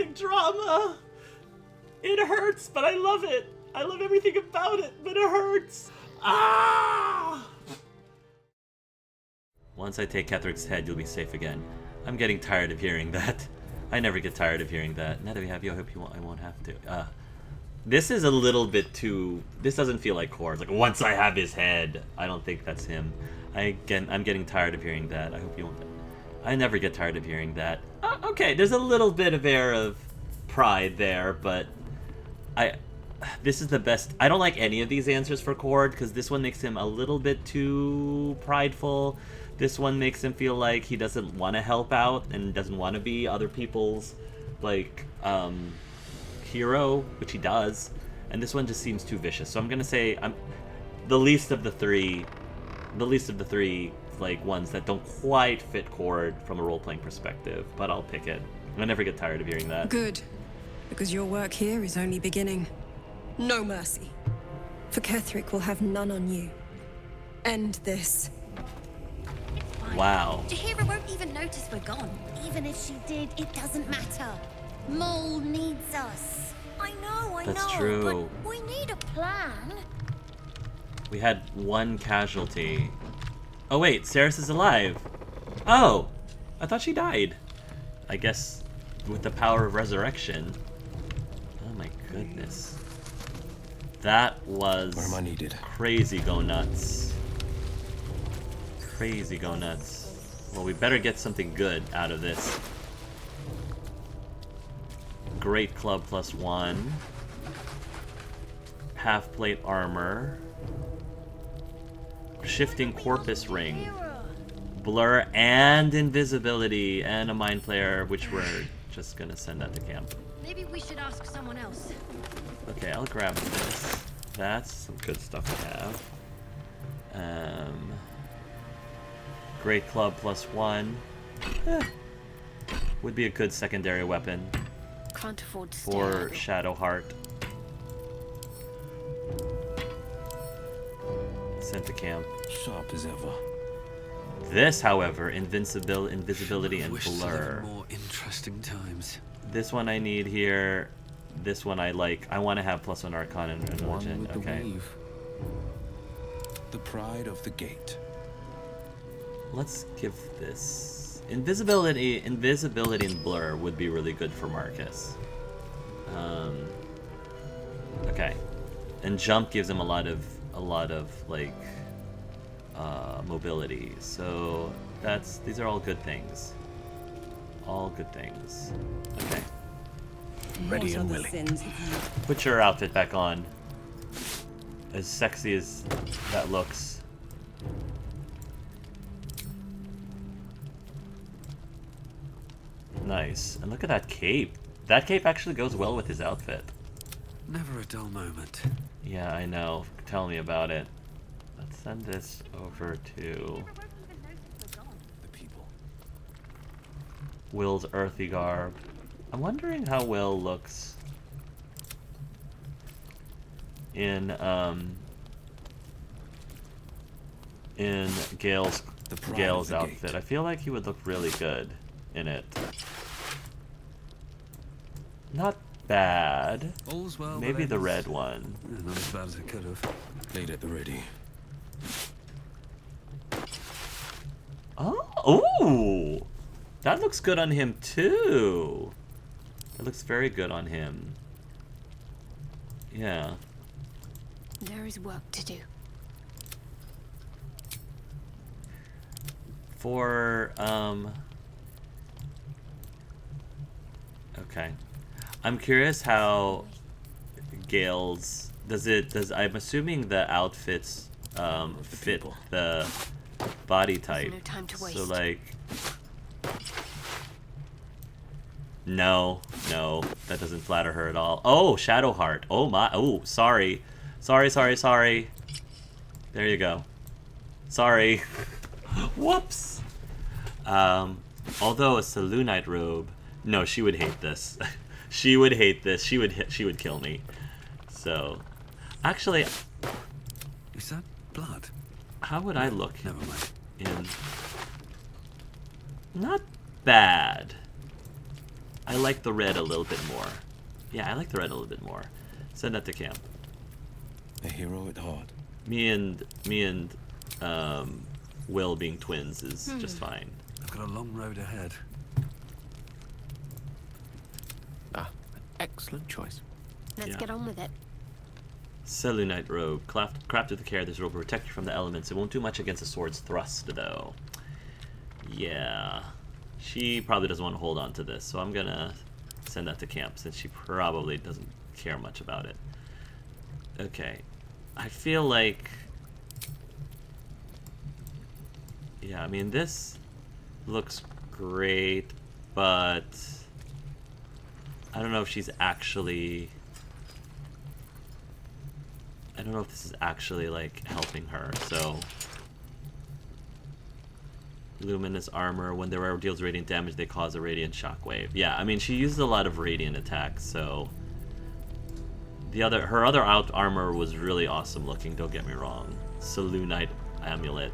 romantic drama. It hurts, but I love it. I love everything about it, but it hurts. Ah! Once I take Kethric's head, you'll be safe again. I'm getting tired of hearing that. I never get tired of hearing that. Now that we have you, I hope I won't have to. This is a little bit too... This doesn't feel like Cord. Like, once I have his head. I don't think that's him. I'm getting tired of hearing that. I hope you won't... I never get tired of hearing that. Okay, there's a little bit of air of pride there, but... This is the best... I don't like any of these answers for Cord, because this one makes him a little bit too prideful. This one makes him feel like he doesn't want to help out and doesn't want to be other people's, like, hero, which he does. And this one just seems too vicious. So I'm going to say I'm the least of the three, like, ones that don't quite fit Cord from a role-playing perspective. But I'll pick it. I never get tired of hearing that. Good. Because your work here is only beginning. No mercy. For Ketheric will have none on you. End this. Wow. Jahira won't even notice we're gone. Even if she did, it doesn't matter. Mole needs us. I know, That's true. But we need a plan. We had one casualty. Oh wait, Ceres is alive. Oh, I thought she died. I guess with the power of resurrection. Oh my goodness. That was where am I needed? Crazy go nuts. Crazy go nuts. Well, we better get something good out of this. Great club +1. Half plate armor. Shifting corpus ring. Blur and invisibility and a mind player, which we're just gonna send that to camp. Maybe we should ask someone else. Okay, I'll grab this. That's some good stuff to have. Great club +1. Would be a good secondary weapon. Can't afford to for stay. Shadowheart. Sent to camp. Sharp as ever. This, however, invisibility and Wish to live blur. in more interesting times. This one I need here. This one I like. I want to have +1 Arcana and Religion. One with Okay. the weave. The pride of the gate. Let's give this invisibility and blur would be really good for Marcus. Okay, and jump gives him a lot of like mobility. So these are all good things. All good things. Okay. Ready and willing. Put your outfit back on. As sexy as that looks. Nice. And look at that cape. That cape actually goes well with his outfit. Never a dull moment. Yeah, I know. Tell me about it. Let's send this over to The people. Wyll's earthy garb. I'm wondering how Wyll looks in Gale's outfit. Gate. I feel like he would look really good in it. Not bad. All's well. Maybe that the ends. red one. Yeah, not as bad as it could have. Laid at the ready. Oh, ooh, that looks good on him too. That looks very good on him. Yeah. There is work to do. For okay. I'm curious how Gale's I'm assuming the outfits fit the body type. No time to waste. So like No, that doesn't flatter her at all. Oh, Shadowheart. Oh my, oh, sorry. Sorry. There you go. Sorry. Whoops. Although a Selûnite robe, no, she would hate this. She would hate this. She would kill me. So, actually, Is that blood? how would I look Never mind. in? Not bad. I like the red a little bit more. Yeah, I like the red a little bit more. Send that to camp. A hero at heart. Me and Wyll being twins is just fine. I've got a long road ahead. Excellent choice. Let's get on with it. Selûnite robe. Crafted with care, this robe will protect you from the elements. It won't do much against a sword's thrust, though. Yeah. She probably doesn't want to hold on to this, so I'm gonna send that to camp, since she probably doesn't care much about it. Okay. I feel like... Yeah, I mean, this looks great, but... I don't know if she's actually... I don't know if this is actually, like, helping her, so... Luminous armor. When their arrow deals radiant damage, they cause a radiant shockwave. Yeah, I mean, she uses a lot of radiant attacks, so... Her other out armor was really awesome looking, don't get me wrong. Selûnite amulet.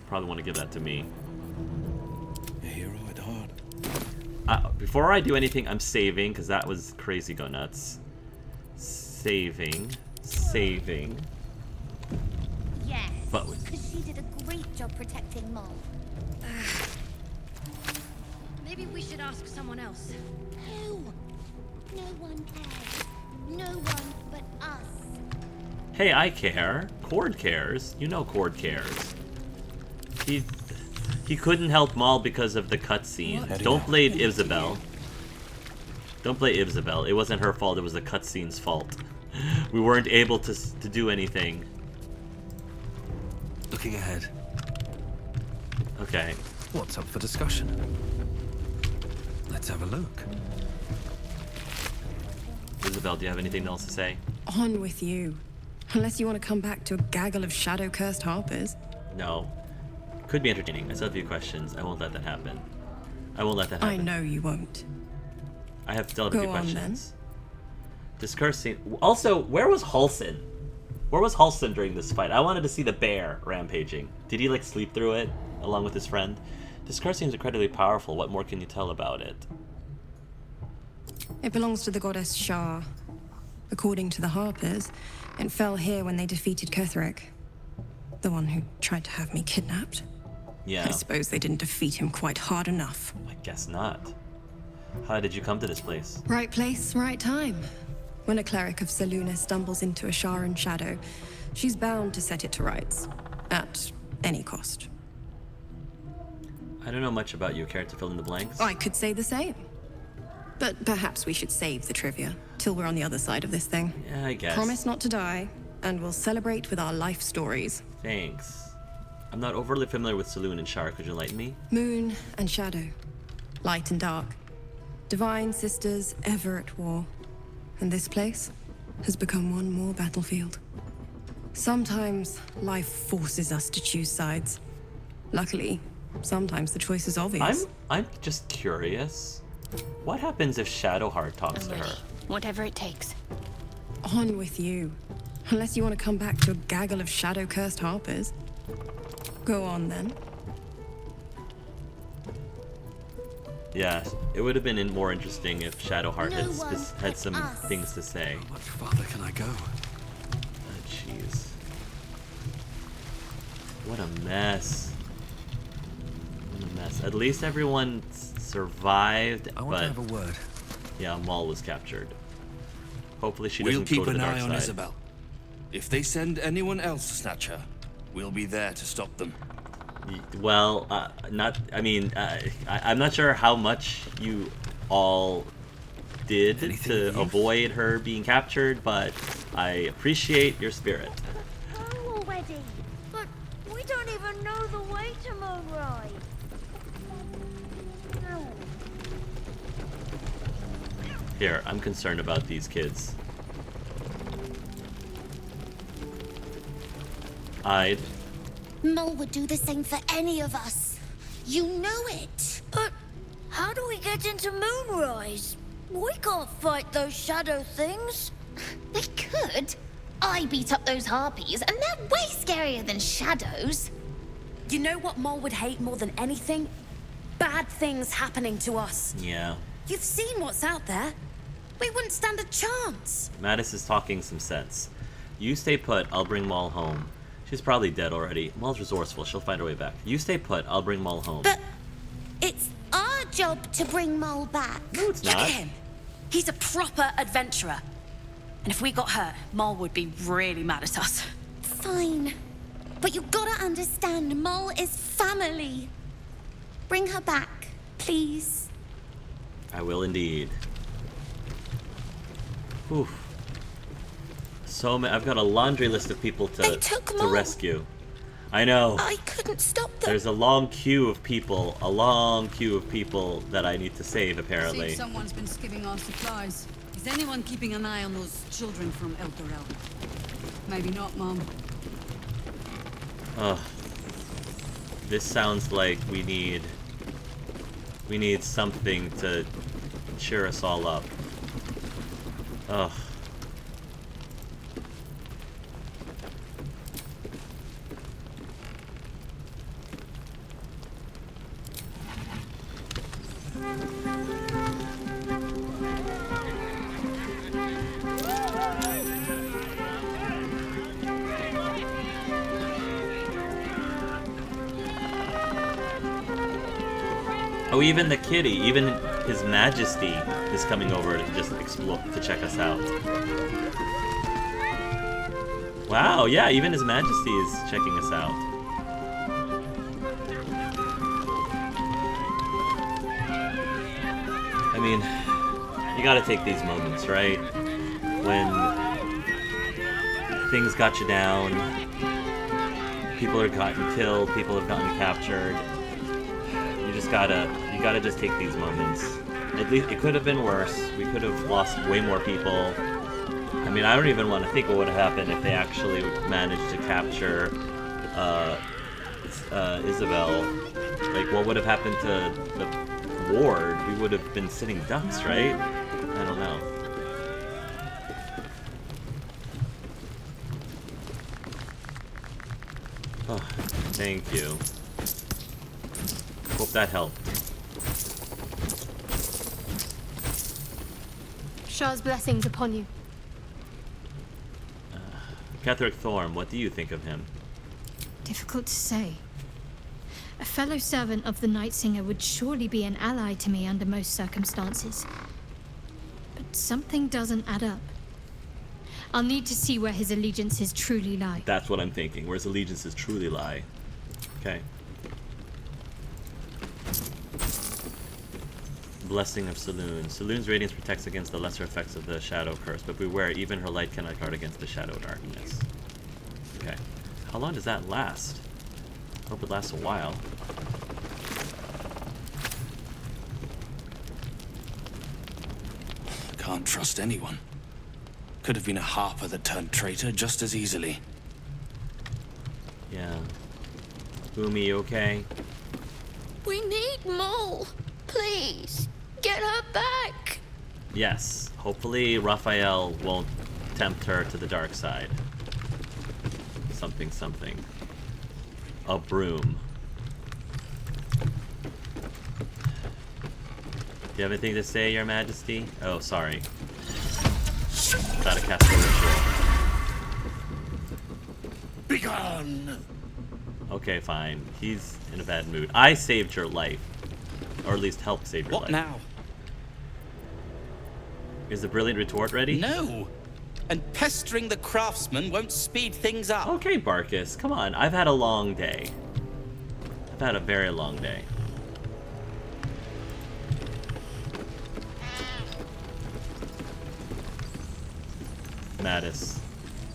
Probably want to give that to me. A hero at heart. Before I do anything, I'm saving, because that was crazy go nuts. Saving. Yes, But because she did a great job protecting Mol. Maybe we should ask someone else. Who? No one cares. No one but us. Hey, I care. Cord cares. You know Cord cares. He couldn't help Maul because of the cutscene. Don't blame Isobel. Don't blame Isobel. It wasn't her fault. It was the cutscene's fault. We weren't able to do anything. Looking ahead. Okay. What's up for discussion? Let's have a look. Isobel, do you have anything else to say? On with you. Unless you want to come back to a gaggle of shadow-cursed harpers. No. Could be entertaining. I still have a few questions. I won't let that happen. I won't let that happen. I know you won't. I still have a few Go on, questions. Discursing. Also, where was Halsin? Where was Halsin during this fight? I wanted to see the bear rampaging. Did he like sleep through it along with his friend? This car seems incredibly powerful. What more can you tell about it? It belongs to the goddess Shah. According to the Harpers, it fell here when they defeated Ketheric. The one who tried to have me kidnapped. Yeah. I suppose they didn't defeat him quite hard enough. I guess not. How did you come to this place? Right place, right time. When a cleric of Selûne stumbles into a Sharan shadow, she's bound to set it to rights. At any cost. I don't know much about you. Care to fill in the blanks? I could say the same. But perhaps we should save the trivia till we're on the other side of this thing. Yeah, I guess. Promise not to die, and we'll celebrate with our life stories. Thanks. I'm not overly familiar with Selûne and Shar. Could you enlighten me? Moon and shadow. Light and dark. Divine sisters ever at war. And this place has become one more battlefield. Sometimes life forces us to choose sides. Luckily, sometimes the choice is obvious. I'm just curious. What happens if Shadowheart talks to her? Whatever it takes. On with you. Unless you want to come back to a gaggle of shadow-cursed harpers. Go on, then. Yeah, it would have been more interesting if Shadowheart No one had some but us. things to say. How much farther can I go? Oh, jeez. What a mess. What a mess. At least everyone survived, I want but to have a word. yeah, Maul was captured. Hopefully she We'll doesn't keep go to an the dark eye on side. Isobel. If they send anyone else to snatch her, we'll be there to stop them. Well, I'm not sure how much you all did Anything to of use? avoid her being captured, but I appreciate your spirit. Oh, already. But we don't even know the way to Moonrise. No. Here, I'm concerned about these kids. Mol would do the same for any of us. You know it. But how do we get into Moonrise? We can't fight those shadow things. They could. I beat up those harpies, and they're way scarier than shadows. You know what Mol would hate more than anything? bad things happening to us. Yeah. You've seen what's out there. We wouldn't stand a chance. Mattis is talking some sense. You stay put, I'll bring Maul home. She's probably dead already. Maul's resourceful, she'll find her way back. You stay put, I'll bring Maul home. But it's our job to bring Mole back. No, it's Look not. at him. He's a proper adventurer. And if we got hurt, Mole would be really mad at us. Fine. But you gotta understand, Mole is family. Bring her back, please. I will indeed. Oof. So many. I've got a laundry list of people They took to Maul. rescue. I know. I couldn't stop them. There's a long queue of people. A long queue of people that I need to save, apparently. Seems someone's been skimming our supplies. Is anyone keeping an eye on those children from El Dorel? Maybe not, Mom. Ugh. This sounds like we need something to cheer us all up. Ugh. Oh, even the kitty, even His Majesty is coming over to just explore, to check us out. Wow, yeah, even His Majesty is checking us out. I mean, you gotta take these moments, right? When things got you down, people have gotten killed, people have gotten captured. You gotta just take these moments. At least it could have been worse. We could have lost way more people. I mean, I don't even want to think what would have happened if they actually managed to capture Isobel. Like, what would have happened to the ward? We would have been sitting ducks, right? I don't know. Oh, thank you. Hope that helped. Shah's blessings upon you. Ketherick Thorm, what do you think of him? Difficult to say. A fellow servant of the Night Singer would surely be an ally to me under most circumstances. But something doesn't add up. I'll need to see where his allegiances truly lie. That's what I'm thinking, where his allegiances truly lie. Okay. Blessing of Saloon. Saloon's radiance protects against the lesser effects of the shadow curse, but beware, even her light cannot guard against the shadow darkness. Okay. How long does that last? Hope it lasts a while. Can't trust anyone. Could have been a harper that turned traitor just as easily. Yeah. Boomy, you okay? We need Mole. Please, get her back. Yes. Hopefully Raphael won't tempt her to the dark side. Something, something. A broom. Do you have anything to say, Your Majesty? Oh, sorry. Gotta cast a ritual. Begone! Okay, fine. He's in a bad mood. I saved your life. Or at least helped save your life. What now? Is the brilliant retort ready? No! And pestering the craftsman won't speed things up. Okay, Barkus, come on. I've had a long day. I've had a very long day. Mattis.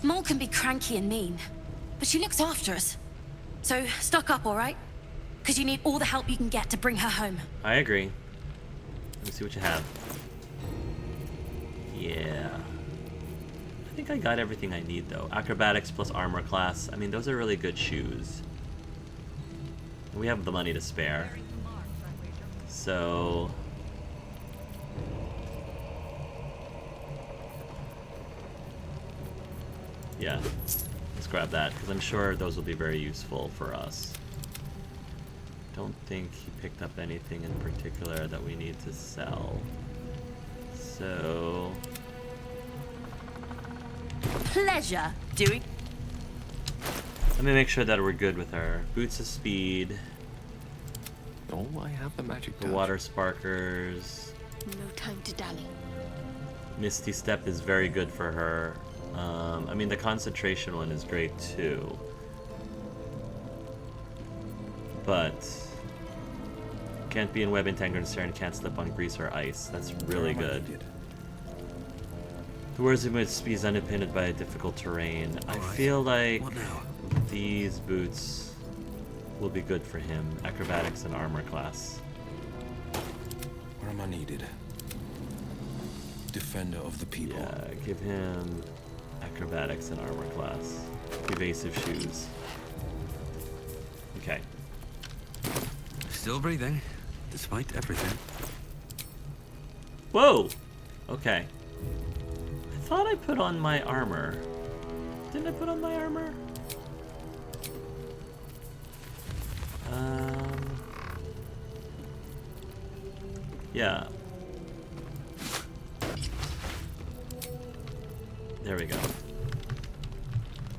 Mole can be cranky and mean, but she looks after us. So, stock up, alright? Because you need all the help you can get to bring her home. I agree. Let me see what you have. Yeah. I think I got everything I need, though. Acrobatics plus armor class. I mean, those are really good shoes. We have the money to spare. So... yeah. Let's grab that, because I'm sure those will be very useful for us. don't think he picked up anything in particular that we need to sell. So... Pleasure doing. let me make sure that we're good with our boots of speed, Oh, I have the magic the touch. water sparkers. No time to dally. Misty Step is very good for her. I mean, the concentration one is great too. But can't be in web entangled and Saren can't slip on grease or ice. That's really good. The words of must be unimpeded by difficult terrain. I feel like What now? these boots will be good for him. Acrobatics and armor class. Where am I needed? Defender of the people. Yeah, give him acrobatics and armor class. Evasive shoes. Okay. Still breathing, despite everything. Whoa! Okay. I thought I put on my armor. Didn't I put on my armor? Yeah. There we go.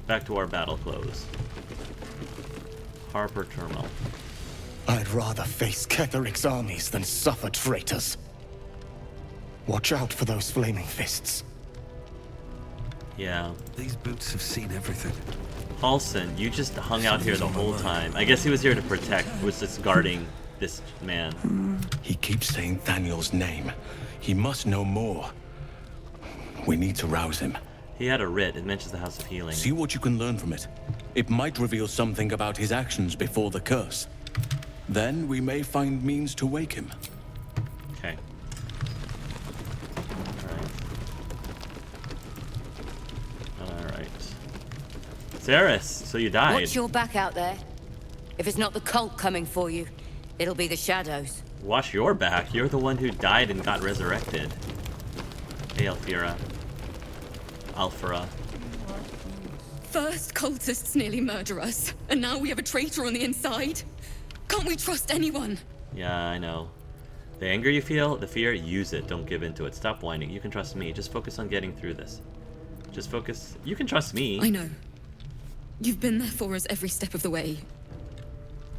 Back to our battle clothes. Harper Terminal. I'd rather face Ketheric's armies than suffer traitors. Watch out for those flaming fists. Yeah. These boots have seen everything. Halson, you just hung out here the whole time. I guess he was here to protect, was just guarding this man. He keeps saying Daniel's name. He must know more. We need to rouse him. He had a writ. It mentions the House of Healing. See what you can learn from it. It might reveal something about his actions before the curse. Then we may find means to wake him. Okay. Alright. Ceres, so you died. Watch your back out there. If it's not the cult coming for you, it'll be the shadows. Watch your back. You're the one who died and got resurrected. Hey, Alfira. Alfira. First, cultists nearly murder us, and now we have a traitor on the inside. Can't we trust anyone? Yeah, I know. The anger you feel, the fear, use it. Don't give in to it. Stop whining. You can trust me. Just focus on getting through this. Just focus. You can trust me. I know. You've been there for us every step of the way.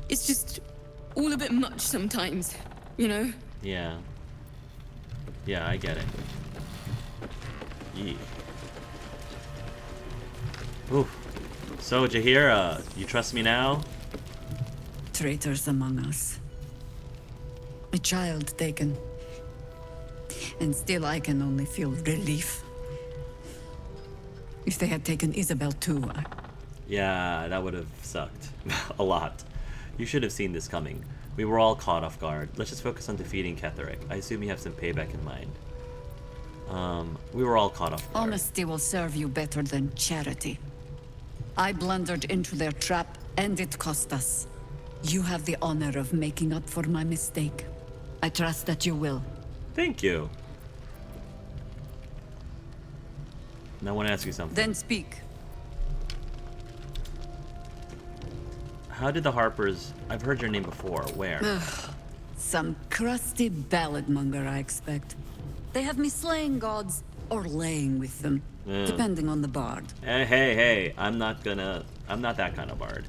It's just all a bit much sometimes, you know? Yeah. Yeah, I get it. Yee. Ooh. So, Jahira, you trust me now? Traitors among us. A child taken. And still I can only feel relief. If they had taken Isobel too, Yeah, that would have sucked. A lot. You should have seen this coming. We were all caught off guard. Let's just focus on defeating Ketheric. I assume you have some payback in mind. We were all caught off guard. honesty will serve you better than charity. I blundered into their trap, and it cost us. You have the honor of making up for my mistake. I trust that you will. Thank you. Now I want to ask you something. Then speak. How did the Harpers... I've heard your name before. Where? Some crusty ballad monger, I expect. They have me slaying gods or laying with them, depending on the bard. Hey, I'm not that kind of bard.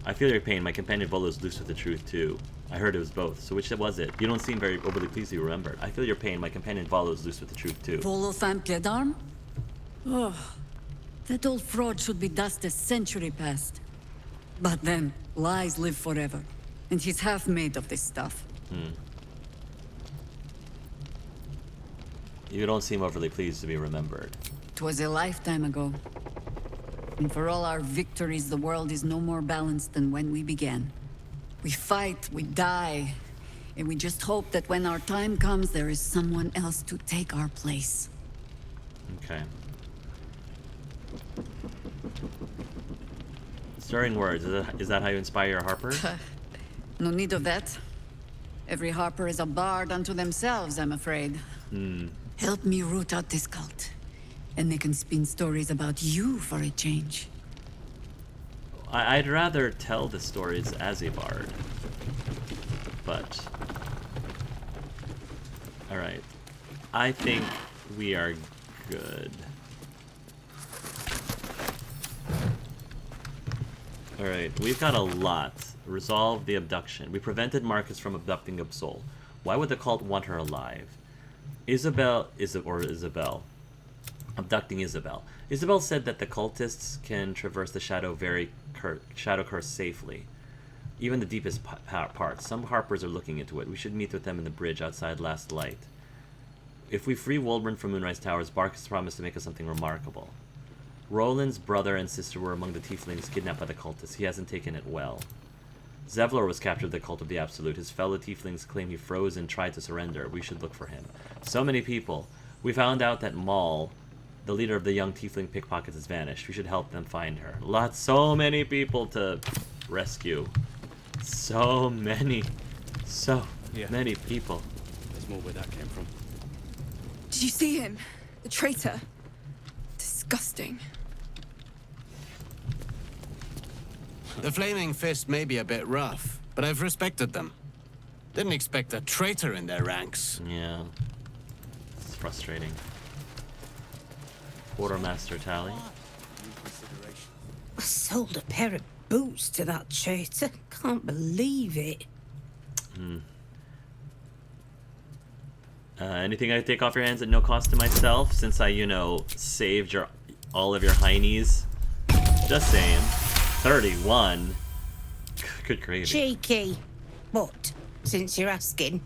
I feel your pain. My companion Volo is loose with the truth, too. I heard it was both, so which was it? You don't seem very overly pleased to be remembered. I feel your pain. My companion Volo is loose with the truth, too. Volo Thampiedarm? Oh, that old fraud should be dust a century past. But then, lies live forever, and he's half made of this stuff. You don't seem overly pleased to be remembered. 'Twas a lifetime ago. And for all our victories, the world is no more balanced than when we began. We fight, we die, and we just hope that when our time comes, there is someone else to take our place. Okay. Stirring words. Is that how you inspire your Harper? No need of that. Every Harper is a bard unto themselves, I'm afraid. Help me root out this cult, and they can spin stories about you for a change. I'd rather tell the stories as a bard. but... Alright. I think we are good. Alright, we've got a lot. Resolve the abduction. We prevented Marcus from abducting Absol. Why would the cult want her alive? Isobel. Abducting Isobel. Isobel said that the cultists can traverse the Shadow Curse safely. Even the deepest parts. Some Harpers are looking into it. We should meet with them in the bridge outside Last Light. If we free Wulbren from Moonrise Towers, Bark has promised to make us something remarkable. Roland's brother and sister were among the tieflings kidnapped by the cultists. He hasn't taken it well. Zevlor was captured by the Cult of the Absolute. His fellow tieflings claim he froze and tried to surrender. We should look for him. So many people. We found out that Maul, the leader of the young tiefling pickpockets, has vanished. We should help them find her. So many people to rescue. So many people. There's more where that came from. Did you see him? The traitor? Disgusting. The Flaming Fist may be a bit rough, but I've respected them. Didn't expect a traitor in their ranks. Yeah. It's frustrating. Quartermaster Tally. I sold a pair of boots to that traitor. Can't believe it. Anything I take off your hands at no cost to myself, since I, saved all of your heinies? Just saying. 31. Good gravy. Cheeky. But, since you're asking.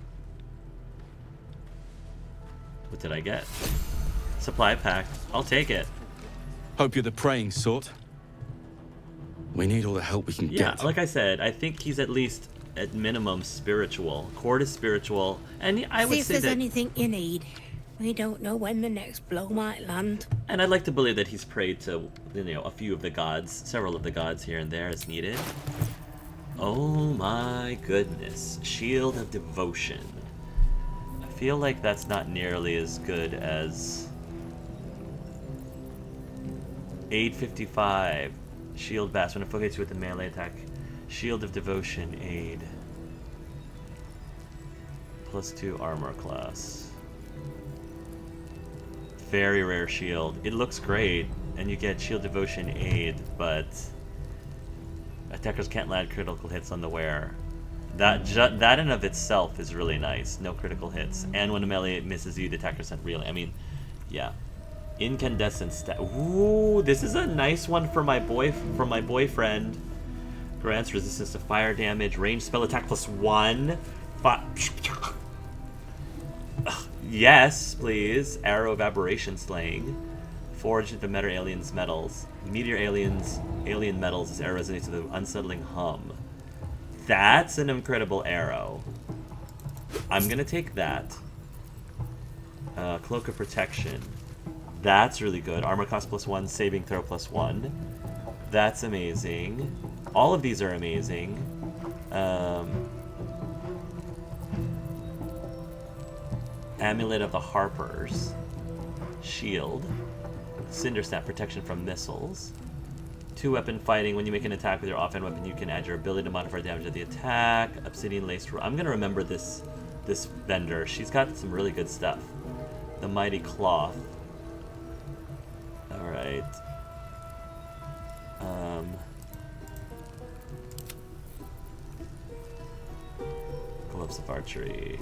What did I get? Supply pack. I'll take it. Hope you're the praying sort. We need all the help we can get. Yeah, like I said, I think he's at least, at minimum, spiritual. Cord is spiritual, and I would say that... See if there's anything you need. We don't know when the next blow might land. And I'd like to believe that he's prayed to, a few of the gods, several of the gods here and there as needed. Oh my goodness. Shield of Devotion. I feel like that's not nearly as good as... 855. Shield Bass. When it focuses with the melee attack. Shield of Devotion aid. +2 armor class. Very rare shield. It looks great, and you get shield devotion aid, but attackers can't land critical hits on the wearer. That in of itself is really nice. No critical hits, and when a melee misses you, the attacker's not really. Yeah. Incandescent stat. Ooh, this is a nice one for my boyfriend. Grants resistance to fire damage, range spell attack +1. Yes, please. Arrow of Aberration Slaying. Forged into Meteor Alien's metals. Meteor alien metals. This arrow resonates with an unsettling hum. That's an incredible arrow. I'm gonna take that. Cloak of Protection. That's really good. Armor class +1, saving throw +1. That's amazing. All of these are amazing. Amulet of the Harpers. Shield. Cindersnap, protection from missiles. 2-weapon fighting. When you make an attack with your offhand weapon, you can add your ability to modify damage of the attack. Obsidian laced. I'm gonna remember this vendor. She's got some really good stuff. The Mighty Cloth. Alright. Gloves of Archery.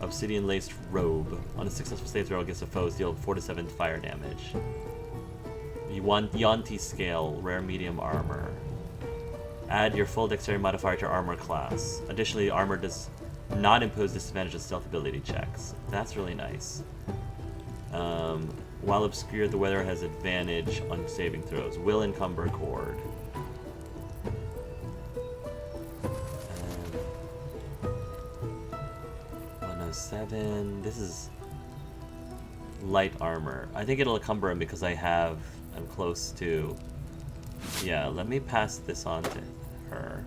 Obsidian laced robe. On a successful save throw against a foe, deal 4 to 7 fire damage. Yonti scale, rare medium armor. Add your full dexterity modifier to your armor class. Additionally, armor does not impose disadvantage on stealth ability checks. That's really nice. While obscured, the weather has advantage on saving throws. Will encumber cord. 107. This is light armor. I think it'll encumber him because I'm close to... Yeah, let me pass this on to her.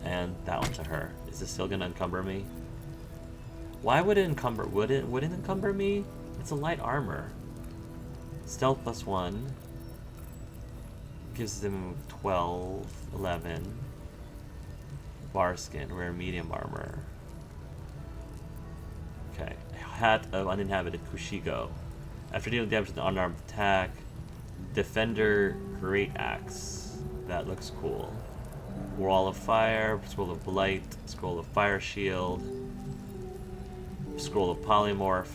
And that one to her. Is this still gonna encumber me? Why would it encumber? Would it encumber me? It's a light armor. Stealth +1. Gives them 12, 11. bar skin, rare medium armor. Okay, hat of uninhabited Kushigo. After dealing damage with an unarmed attack, defender great axe. That looks cool. Wall of fire, scroll of blight, scroll of fire shield, scroll of polymorph,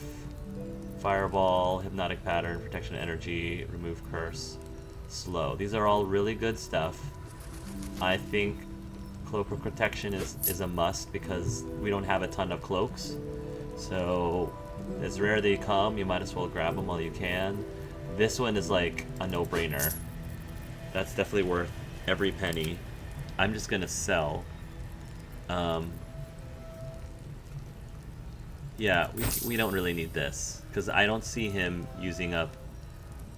fireball, hypnotic pattern, protection energy, remove curse, slow. These are all really good stuff. I think cloak of protection is a must because we don't have a ton of cloaks. So as rare they come, you might as well grab them while you can. This one is like a no-brainer. That's definitely worth every penny. I'm just gonna sell. Yeah, we don't really need this because I don't see him using up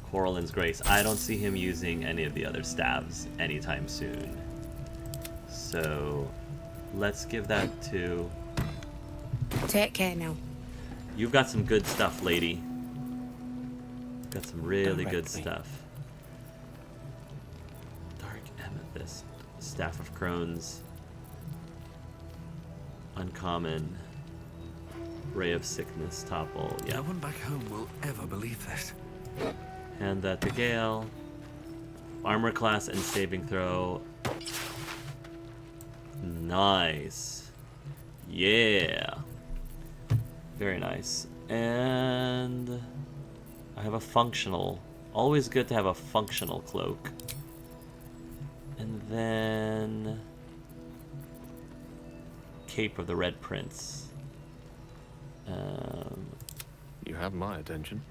Corallin's Grace. I don't see him using any of the other staves anytime soon. So let's give that to... Take care now. You've got some good stuff, lady. Got some really good Directly. stuff. Dark Amethyst, Staff of Crones, Uncommon, Ray of Sickness, Topple. Yeah. No one back home will ever believe this. Hand that to Gale. Armor class and saving throw. Nice. Yeah. Very nice. And I have a functional. Always good to have a functional cloak. And then Cape of the Red Prince. You have my attention.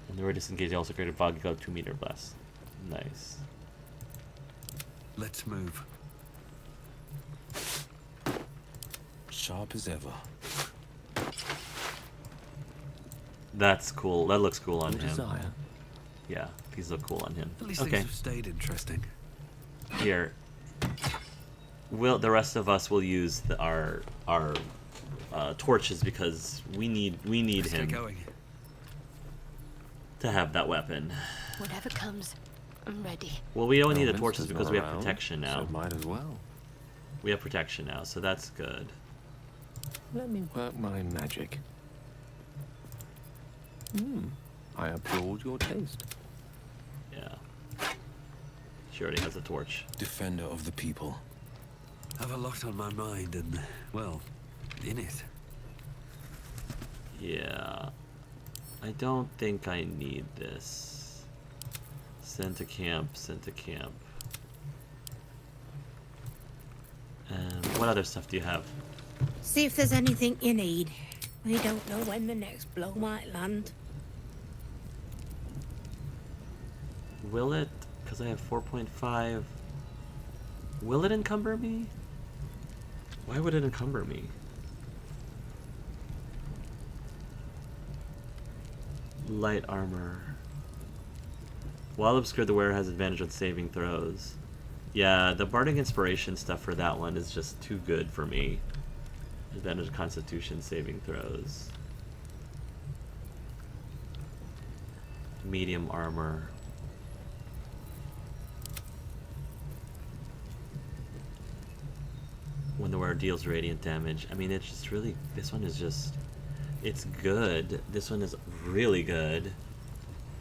And the word disengage also created fog cloak 2 meter blast. Nice. Let's move. Sharp as ever. That's cool. That looks cool on Your him. desire. Yeah, these look cool on him. At least Okay. things have stayed interesting. Here. The rest of us will use our torches because we need Let's him get going. to have that weapon. Whatever comes, I'm ready. Well, we don't need the Vince torches is because not we have around, protection now. So might as well. We have protection now, so that's good. Let me work my magic. I applaud your taste. Yeah. She already has a torch. Defender of the people. I have a lot on my mind and, well, in it. Yeah. I don't think I need this. Send to camp, send to camp. What other stuff do you have? See if there's anything you need. We don't know when the next blow might land. Will it? Because I have 4.5. Will it encumber me? Why would it encumber me? Light armor. While obscured, the wearer has advantage on saving throws. Yeah, the Bardic Inspiration stuff for that one is just too good for me. Advantage on Constitution saving throws. Medium armor. When the wearer deals radiant damage. I mean, it's just really... This one is just... It's good. This one is really good.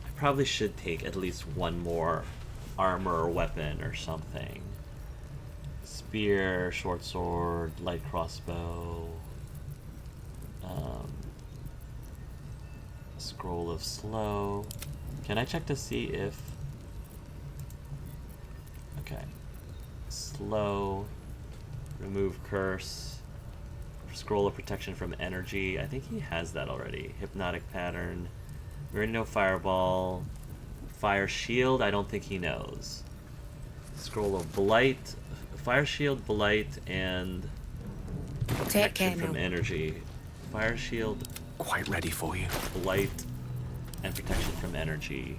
I probably should take at least one more armor or weapon or something. Spear, short sword, light crossbow. Scroll of slow. Can I check to see if... Okay. Slow. Remove curse. Scroll of protection from energy. I think he has that already. Hypnotic pattern. We already know fireball. Fire shield. I don't think he knows. Scroll of blight. Fire shield, blight, and protection from energy. Fire shield. Quite ready for you. Blight and protection from energy.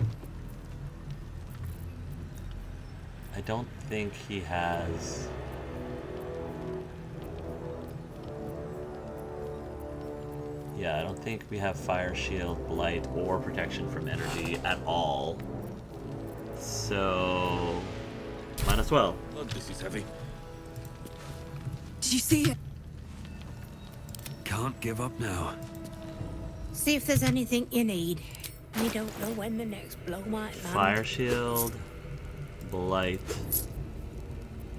I don't think he has... Yeah, I don't think we have fire shield, blight, or protection from energy at all. So... might as well. Oh, this is heavy. Did you see it? Can't give up now. See if there's anything you need. We don't know when the next blow might land. Fire shield, blight,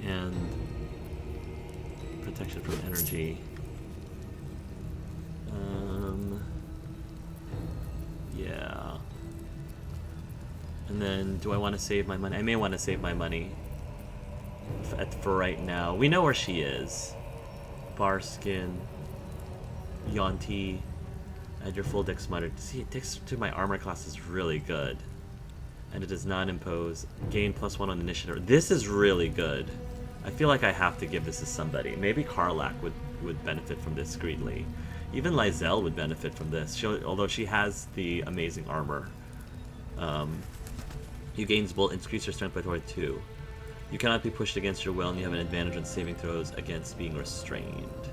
and protection from energy. Yeah. And then, do I want to save my money? I may want to save my money for right now. We know where she is. Barskin, Yonti. Add your full dex modifier. See, dex to my armor class is really good. And it does not impose. Gain +1 on initiative. This is really good. I feel like I have to give this to somebody. Maybe Karlach would benefit from this greatly. Even Lae'zel would benefit from this, although she has the amazing armor. You gain bolt, increase your strength by 22. You cannot be pushed against your will, and you have an advantage on saving throws against being restrained.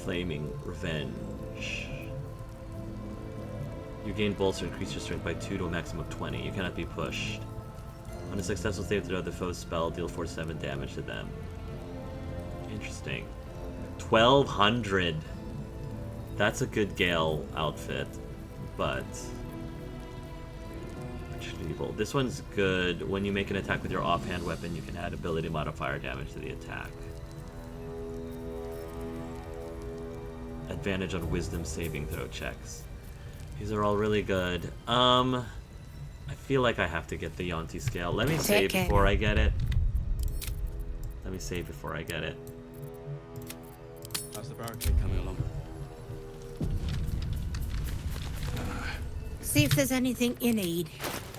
Flaming Revenge. You gain bolster, increase your strength by 2 to a maximum of 20. You cannot be pushed. On a successful save throw, the foe's spell deal 47 damage to them. Interesting. 1200. That's a good Gale outfit, but evil. This one's good. When you make an attack with your offhand weapon, you can add ability modifier damage to the attack. Advantage on wisdom saving throw checks. These are all really good. I feel like I have to get the Yonti scale. Let me save before I get it. Let me save before I get it. How's the barricade coming along? See if there's anything you need.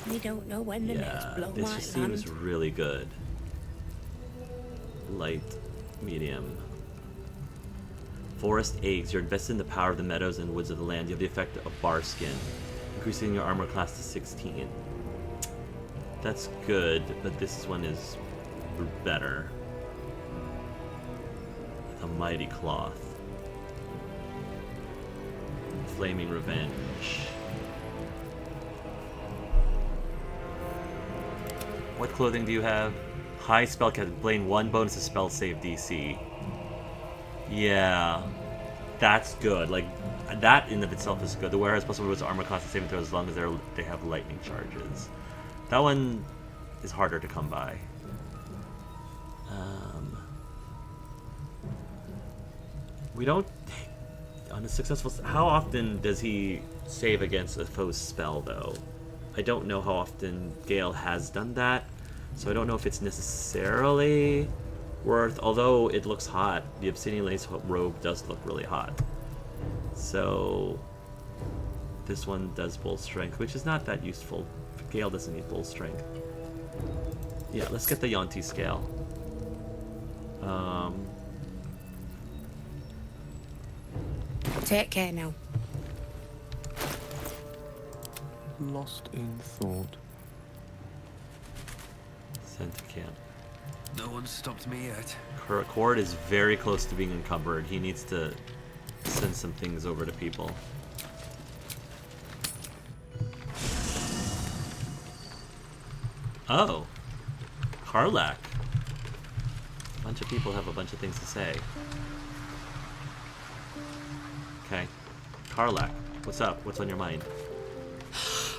We don't know when the next blow this might just seems land. really good. Light, medium. Forest eggs. You're invested in the power of the meadows and woods of the land. You have the effect of Barskin, increasing your armor class to 16. That's good, but this one is better. The Mighty Cloth. Flaming Revenge. What clothing do you have? High spellcast. Blade 1 bonus to spell save DC. Yeah. That's good. Like, that in of itself is good. The wearer has +1 armor class and saving throws as long as they have lightning charges. That one is harder to come by. We don't... On a successful... How often does he save against a foe's spell, though? I don't know how often Gale has done that, so I don't know if it's necessarily worth... Although it looks hot. The Obsidian Lace robe does look really hot. So... This one does bull strength, which is not that useful. Gale doesn't need bull strength. Yeah, let's get the Yonti scale. Take care now. Lost in thought. Sent to camp. No one's stopped me yet. Cord is very close to being encumbered. He needs to send some things over to people. Oh. Karlach. A bunch of people have a bunch of things to say. Okay. Karlach, what's up? What's on your mind?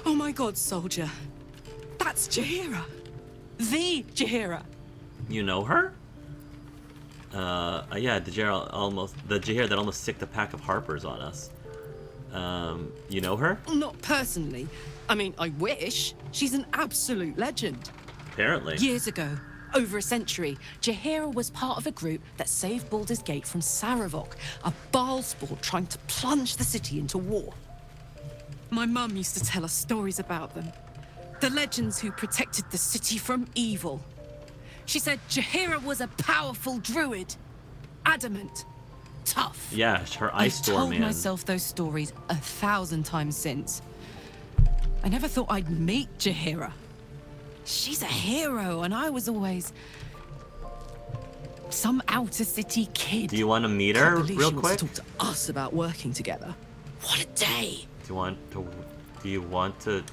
Oh my god, soldier. That's Jaheira. The Jaheira. You know her? Yeah, the Jaheira that almost sicked a pack of harpers on us. You know her? Not personally. I mean, I wish. She's an absolute legend. Apparently. Years ago, over a century, Jaheira was part of a group that saved Baldur's Gate from Saravok, a Baalspawn trying to plunge the city into war. My mum used to tell us stories about them. The legends who protected the city from evil. She said Jaheira was a powerful druid. Adamant. Tough. Yeah, her ice storm, I've told man. myself those stories 1,000 times since. I never thought I'd meet Jaheira. She's a hero, and I was always some outer city kid. Do you want to meet her Can't believe real she wants quick? to talk to us about working together. What a day! Do you want to?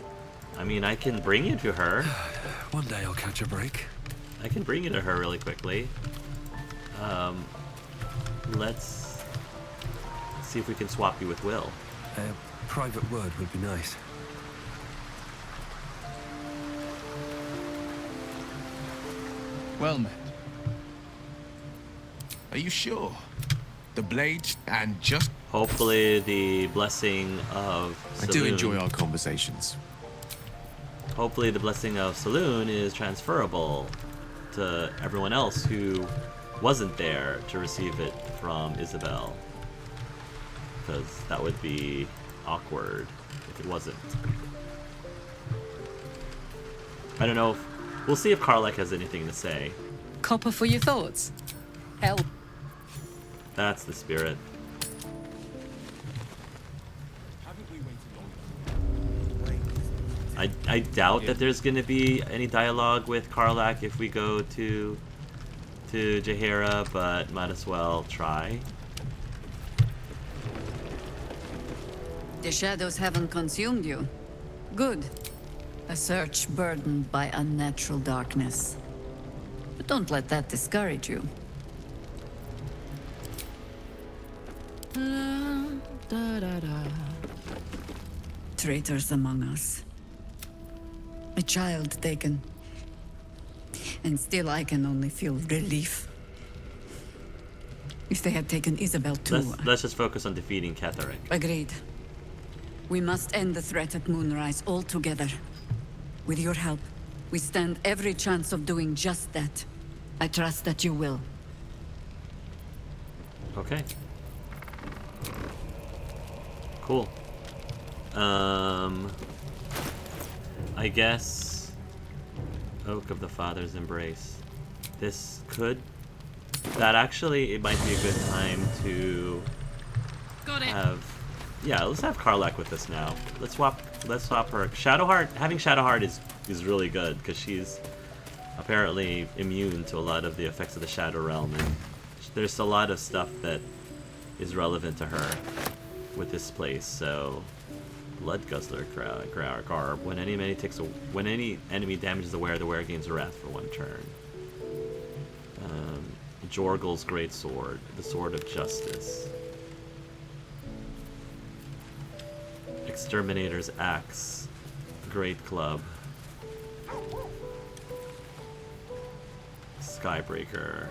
I mean, I can bring you to her. One day I'll catch a break. I can bring you to her really quickly. Let's see if we can swap you with Wyll. A private word would be nice. Well met. Are you sure? The blades and just... Hopefully the blessing of I do enjoy our conversations. Hopefully the blessing of Saloon is transferable to everyone else who wasn't there to receive it from Isobel. Because that would be awkward if it wasn't. I don't know if... We'll see if Karlach has anything to say. Copper for your thoughts. Hell. That's the spirit. I doubt that there's going to be any dialogue with Karlach if we go to Jaheira, but might as well try. The shadows haven't consumed you. Good. A search burdened by unnatural darkness. But don't let that discourage you. Traitors among us. A child taken. And still I can only feel relief. If they had taken Isobel too... Let's just focus on defeating Ketheric. Agreed. We must end the threat at Moonrise altogether. With your help, we stand every chance of doing just that. I trust that you will. Okay. Cool. I guess Oak of the Father's Embrace. This could... That actually, it might be a good time to have... Yeah, let's have Karlach with us now. Let's swap her. Shadowheart, having Shadowheart is really good because she's apparently immune to a lot of the effects of the Shadow Realm, and there's a lot of stuff that is relevant to her with this place. So, Blood Guzzler Garb. When any enemy damages the wearer gains a wrath for 1 turn. Jorgel's Great Sword, the Sword of Justice. Exterminator's Axe, Great Club, Skybreaker.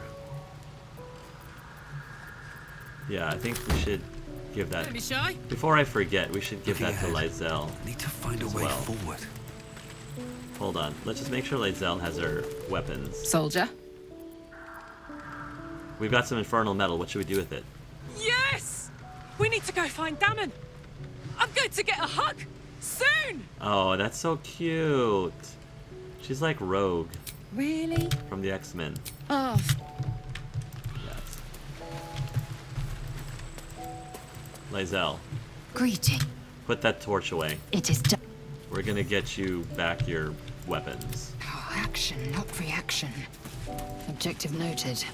Yeah, I think we should give that. Don't be shy. Before I forget, we should give that to Lae'zel. Need to find a way forward. Hold on, let's just make sure Lae'zel has her weapons. Soldier. We've got some infernal metal. What should we do with it? Yes! We need to go find Dammon. I'm going to get a hug soon. Oh, that's so cute. She's like Rogue. Really? From the X-Men. Oh. Yes. Lae'zel. Greeting. Put that torch away. It is done. We're gonna get you back your weapons. Oh, action, not reaction. Objective noted.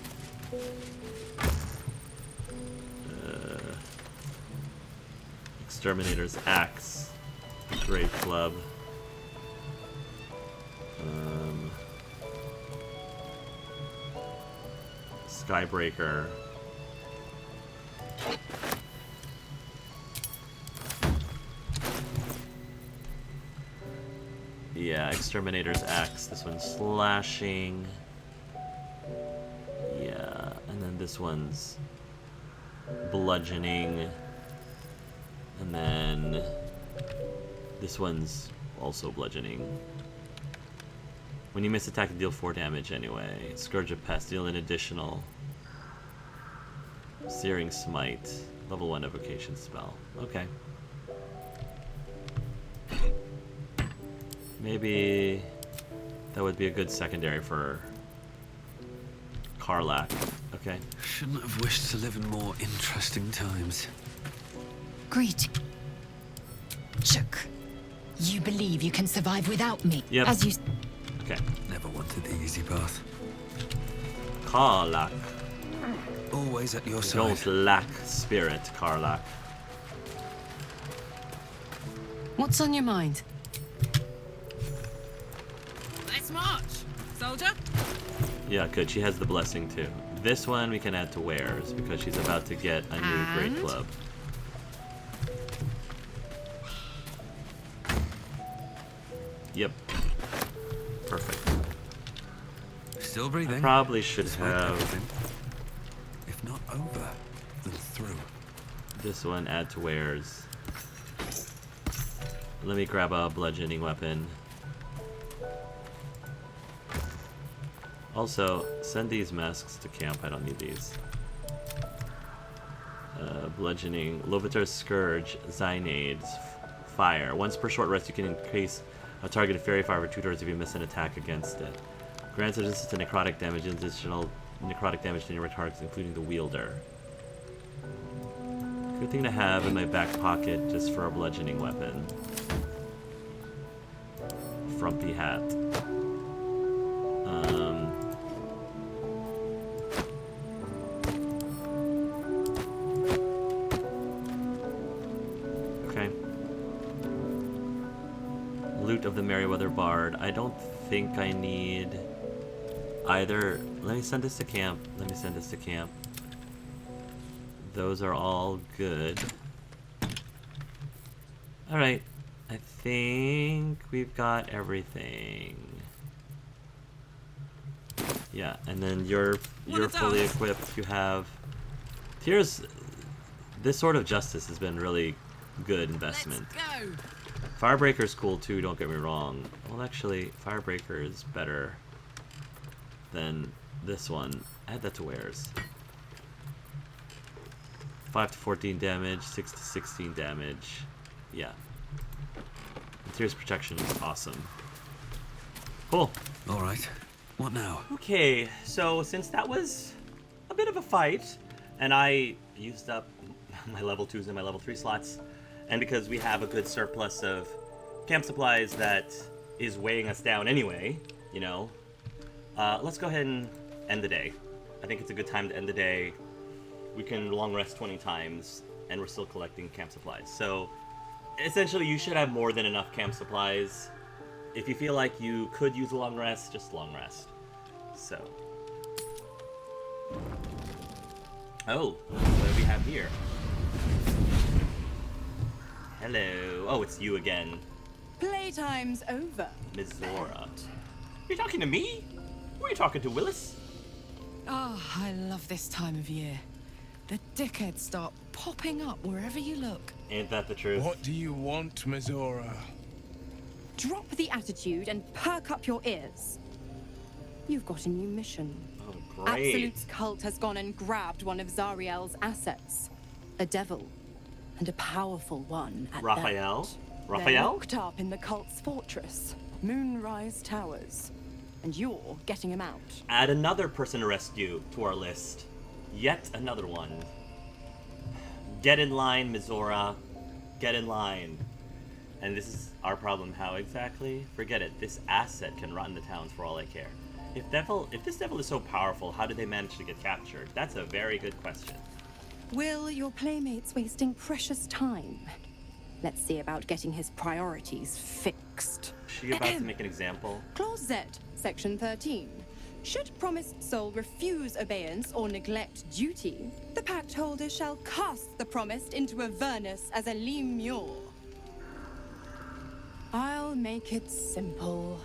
Exterminator's Axe. Great Club. Skybreaker. Yeah, Exterminator's Axe. This one's slashing. Yeah, and then this one's bludgeoning. And then this one's also bludgeoning. When you miss attack, you deal 4 damage anyway. Scourge of Pest, deal an additional. Searing Smite, level 1 evocation spell. Okay. Maybe that would be a good secondary for Karlach. Okay. Shouldn't have wished to live in more interesting times. Greeting. Shook. You believe you can survive without me? Yep. As you... Okay. Never wanted the easy path. Karlach. Always at your side. Don't lack spirit, Karlach. What's on your mind? Let's march, soldier. Yeah, good. She has the blessing too. This one we can add to wares because she's about to get a new great club. Yep. Perfect. Still breathing. I probably should This have. If not over, then through. This one add to wares. Let me grab a bludgeoning weapon. Also, send these masks to camp. I don't need these. Bludgeoning, Lovitar's Scourge, Zynades, Fire. Once per short rest, you can increase a targeted fairy fire for 2 turns if you miss an attack against it. Grants resistance to necrotic damage, additional necrotic damage to nearby targets, including the wielder. Good thing to have in my back pocket just for a bludgeoning weapon. Frumpy hat. Okay. Loot of the Merryweather Bard. I don't think I need either. Let me send this to camp. Let me send this to camp. Those are all good. Alright. I think we've got everything. Yeah, and then you're fully equipped. You have... Here's... This Sword of Justice has been really good investment. Let's go. Firebreaker's cool too, don't get me wrong. Well, actually, Firebreaker is better than this one. Add that to wares. 5 to 14 damage, 6 to 16 damage. Yeah. Interior's protection is awesome. Cool. Alright. What now? Okay, so since that was a bit of a fight, and I used up my level 2s and my level 3 slots, and because we have a good surplus of camp supplies that is weighing us down anyway, you know, let's go ahead and end the day. I think it's a good time to end the day. We can long rest 20 times, and we're still collecting camp supplies. So, essentially, you should have more than enough camp supplies. If you feel like you could use a long rest, just long rest. So. Oh, what do we have here? Hello. Oh, it's you again. Playtime's over. Mizora. You talking to me? Who are you talking to, Willis? Oh, I love this time of year. The dickheads start popping up wherever you look. Ain't that the truth? What do you want, Mizora? Drop the attitude and perk up your ears. You've got a new mission. Oh, great. Absolute's cult has gone and grabbed one of Zariel's assets. A devil. And a powerful one at Raphael? that. Raphael? They're locked up in the cult's fortress, Moonrise Towers. And you're getting him out. Add another person to rescue to our list. Yet another one. Get in line, Mizora. Get in line. And this is our problem. How exactly? Forget it. This asset can run the towns for all I care. If this devil is so powerful, how did they manage to get captured? That's a very good question. Will, your playmate's wasting precious time. Let's see about getting his priorities fixed. Is she about to make an example? Clause Z, Section 13. Should promised soul refuse obeyance or neglect duty, the pact holder shall cast the promised into Avernus as a lemure. I'll make it simple.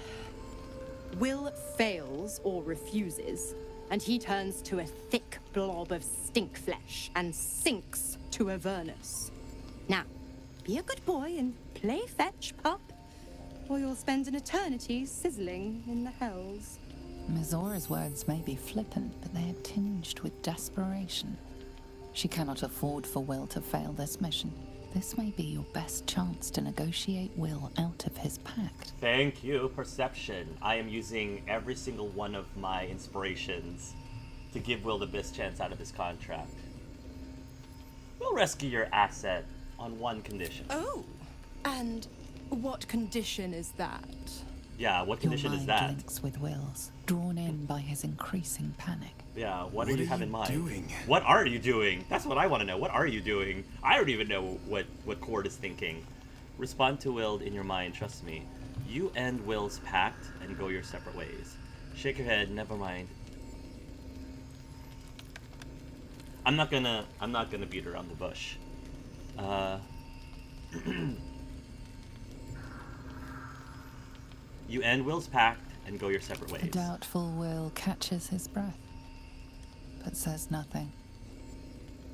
Will fails or refuses, and he turns to a thick blob of stink flesh and sinks to Avernus. Now, be a good boy and play fetch, pup, or you'll spend an eternity sizzling in the hells. Mizora's words may be flippant, but they are tinged with desperation. She cannot afford for Wyll to fail this mission. This may be your best chance to negotiate Wyll out of his pact. Thank you, Perception. I am using every single one of my inspirations to give Wyll the best chance out of his contract. We'll rescue your asset on one condition. Oh, and what condition is that? Yeah, what condition is that? Your mind links with Wyll's, drawn in by his increasing panic. Yeah, what do you have in mind? What are you doing? That's what I want to know. What are you doing? I don't even know what Cord is thinking. Respond to Wyll in your mind, trust me. You end Wyll's pact and go your separate ways. Shake your head, never mind. I'm not gonna beat around the bush. You end Wyll's pact and go your separate ways. The doubtful Wyll catches his breath, but says nothing,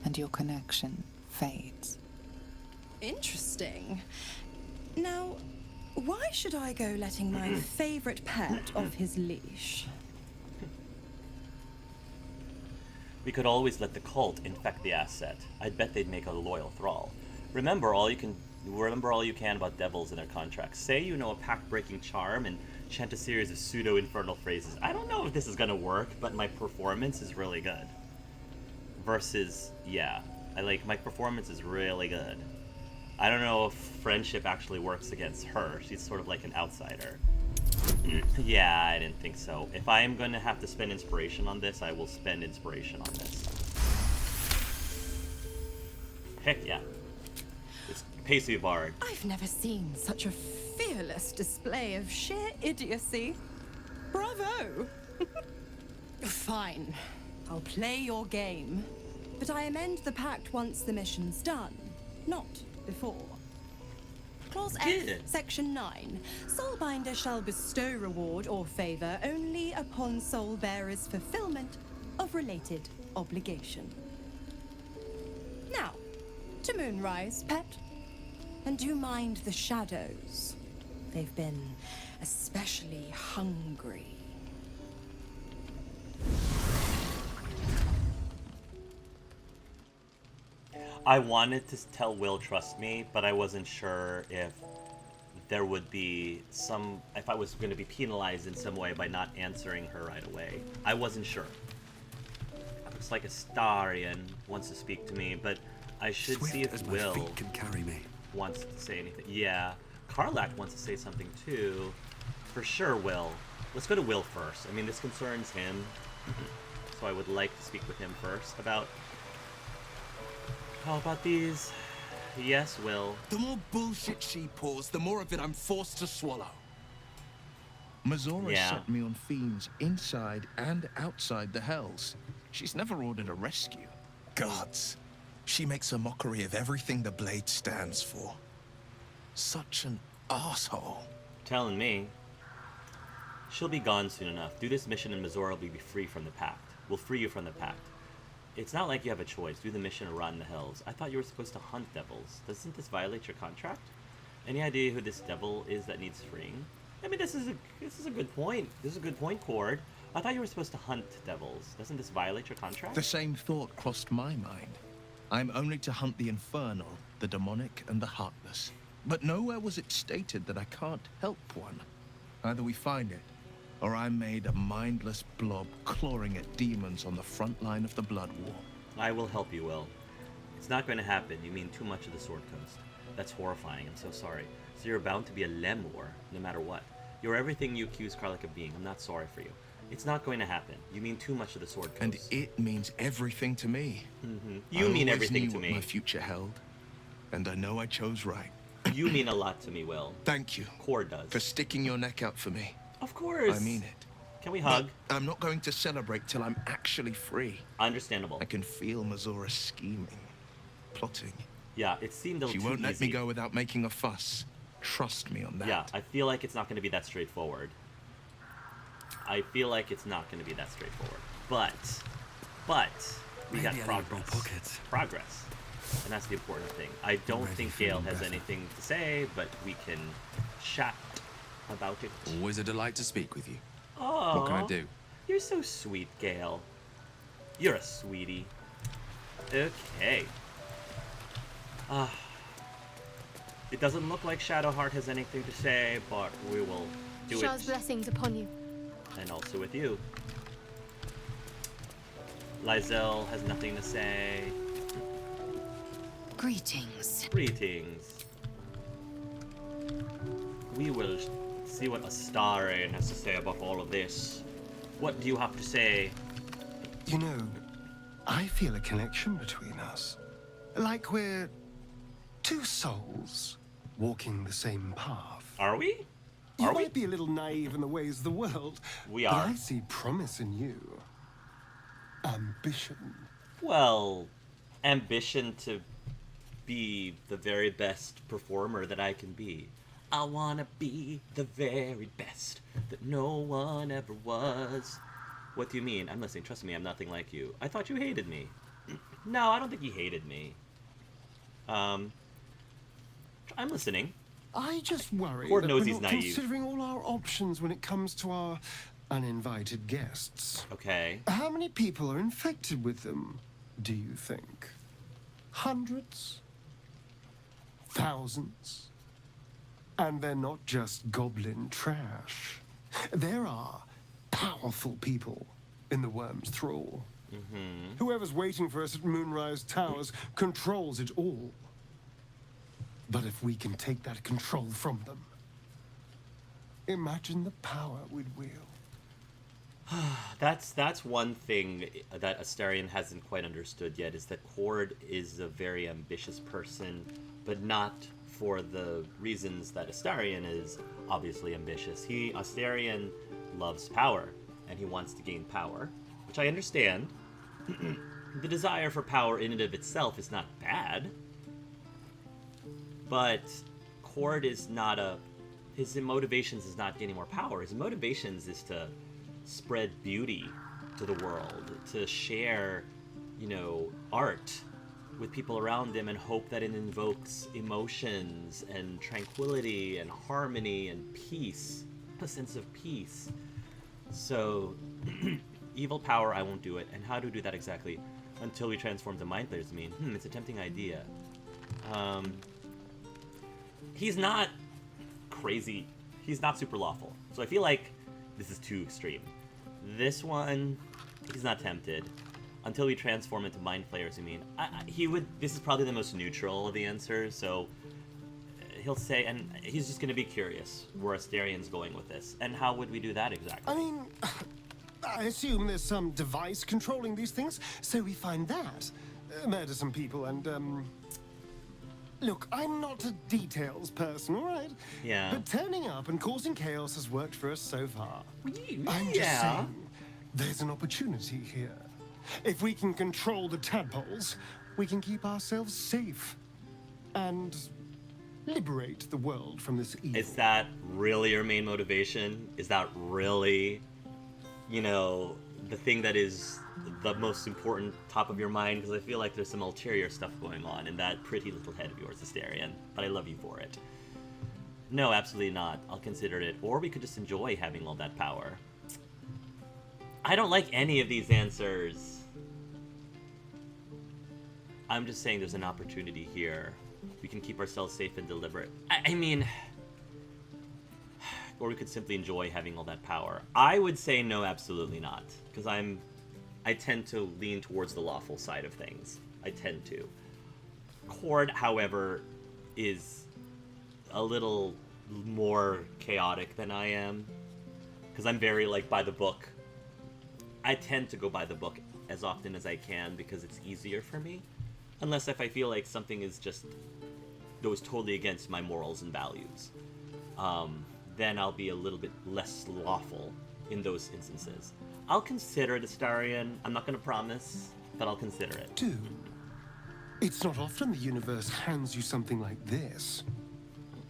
and your connection fades. Interesting. Now, why should I go letting my favorite pet off his leash? We could always let the cult infect the asset. I'd bet they'd make a loyal thrall. Remember all you can about devils and their contracts. Say you know a pact-breaking charm and chant a series of pseudo-infernal phrases. I don't know if this is gonna work, but my performance is really good. Versus, yeah, my performance is really good. I don't know if friendship actually works against her. She's sort of like an outsider. Yeah, I didn't think so. If I am going to have to spend inspiration on this, I will spend inspiration on this. Heck yeah. It's Pacey Bard. I've never seen such a fearless display of sheer idiocy. Bravo! Fine. I'll play your game. But I amend the pact once the mission's done, not before. Clause F, Section 9. Soulbinder shall bestow reward or favor only upon soul bearer's fulfillment of related obligation. Now, to Moonrise, pet. And do mind the shadows. They've been especially hungry. I wanted to tell Wyll trust me, but I wasn't sure if there would be if I was going to be penalized in some way by not answering her right away. I wasn't sure. Looks like Astarion wants to speak to me, but I should Swift see if as my Wyll feet can carry me. wants to say anything. Yeah, Karlach wants to say something too. For sure, Wyll. Let's go to Wyll first. I mean, this concerns him, so I would like to speak with him first about... How about these? Yes, Wyll. The more bullshit she pours, the more of it I'm forced to swallow. Mazora set me on fiends inside and outside the Hells. She's never ordered a rescue. Gods. She makes a mockery of everything the Blade stands for. Such an asshole. Telling me. She'll be gone soon enough. Do this mission and Mazora will be free from the pact. We'll free you from the pact. It's not like you have a choice. Do the mission or rot in the Hells. I thought you were supposed to hunt devils. Doesn't this violate your contract? Any idea who this devil is that needs freeing? I mean, this is a good point. This is a good point, Cord. I thought you were supposed to hunt devils. Doesn't this violate your contract? The same thought crossed my mind. I'm only to hunt the infernal, the demonic, and the heartless. But nowhere was it stated that I can't help one. Either we find it, or I'm made a mindless blob clawing at demons on the front line of the Blood War. I will help you, Wyll. It's not going to happen. You mean too much of the Sword Coast. That's horrifying. I'm so sorry. So you're bound to be a Lemur, no matter what. You're everything you accuse Karlach of being. I'm not sorry for you. It's not going to happen. You mean too much of the Sword Coast. And it means everything to me. You mean everything knew to what me. My future held, and I know I chose right. You mean a lot to me, Wyll. Thank you. Cord does. For sticking your neck out for me. Of course. I mean it. Can we hug? But I'm not going to celebrate till I'm actually free. Understandable. I can feel Mazora scheming, plotting. Yeah, it seemed a little She too won't let easy. me go without making a fuss. Trust me on that. Yeah, I feel like it's not going to be that straightforward. I feel like it's not going to be that straightforward. But we got progress. Progress. And that's the important thing. I don't think Gale has anything to say, but we can chat about it. Always a delight to speak with you. Oh, what can I do? You're so sweet, Gale. You're a sweetie. Okay. It doesn't look like Shadowheart has anything to say, but we will do Shah's it. blessings upon you. And also with you. Lae'zel has nothing to say. Greetings. Greetings. We will see what Astarion has to say about all of this. What do you have to say? You know, I feel a connection between us. Like we're two souls walking the same path. Are we? You might be a little naive in the ways of the world. We but are. I see promise in you. Ambition. Well, ambition to be the very best performer that I can be. I wanna be the very best that no one ever was. What do you mean? I'm listening. Trust me, I'm nothing like you. I thought you hated me. No, I don't think he hated me. I'm listening. I just worry Cord that knows we're he's not naive. considering all our options when it comes to our uninvited guests. Okay. How many people are infected with them, do you think? Hundreds? Thousands? And they're not just goblin trash. There are powerful people in the worm's thrall. Mm-hmm. Whoever's waiting for us at Moonrise Towers controls it all. But if we can take that control from them, imagine the power we'd wield. That's one thing that Astarion hasn't quite understood yet, is that Cord is a very ambitious person, but not for the reasons that Astarion is obviously ambitious. Astarion loves power, and he wants to gain power, which I understand. The desire for power in and of itself is not bad, but Cord is not his motivations is not gaining more power. His motivations is to spread beauty to the world, to share, art with people around him and hope that it invokes emotions and tranquility and harmony and peace, a sense of peace. So, evil power, I won't do it. And how do we do that exactly? Until we transform to mind flayers, it's a tempting idea. He's not crazy. He's not super lawful. So I feel like this is too extreme. This one, he's not tempted. Until we transform into mind flayers, he would. This is probably the most neutral of the answers, so he'll say, and he's just going to be curious where Astarion's going with this. And how would we do that exactly? I assume there's some device controlling these things, so we find that. Murder some people and, Look, I'm not a details person, all right? Yeah. But turning up and causing chaos has worked for us so far. I'm just Yeah. saying, there's an opportunity here. If we can control the tadpoles, we can keep ourselves safe. And liberate the world from this evil. Is that really your main motivation? Is that really, the thing that is the most important top of your mind? Because I feel like there's some ulterior stuff going on in that pretty little head of yours, Astarion. But I love you for it. No, absolutely not. I'll consider it. Or we could just enjoy having all that power. I don't like any of these answers. I'm just saying there's an opportunity here. We can keep ourselves safe and deliberate. Or we could simply enjoy having all that power. I would say no, absolutely not. Because I tend to lean towards the lawful side of things. I tend to. Cord, however, is a little more chaotic than I am. Because I'm very, by the book. I tend to go by the book as often as I can because it's easier for me. Unless if I feel like something is just goes totally against my morals and values. Then I'll be a little bit less lawful in those instances. I'll consider it, Astarion. I'm not going to promise, but I'll consider it. Dude, it's not often the universe hands you something like this.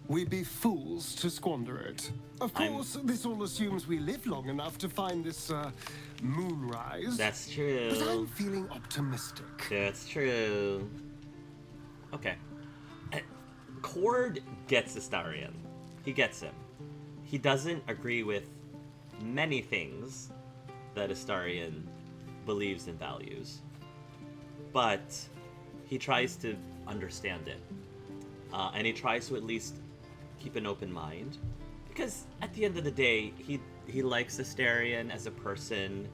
We'd be fools to squander it. Of course, this all assumes we live long enough to find this, moonrise. That's true. But I'm feeling optimistic. That's true. Okay. Cord gets Astarion. He gets him. He doesn't agree with many things that Astarion believes and values. But he tries to understand it. And he tries to at least keep an open mind. Because at the end of the day, he likes Astarion as a person.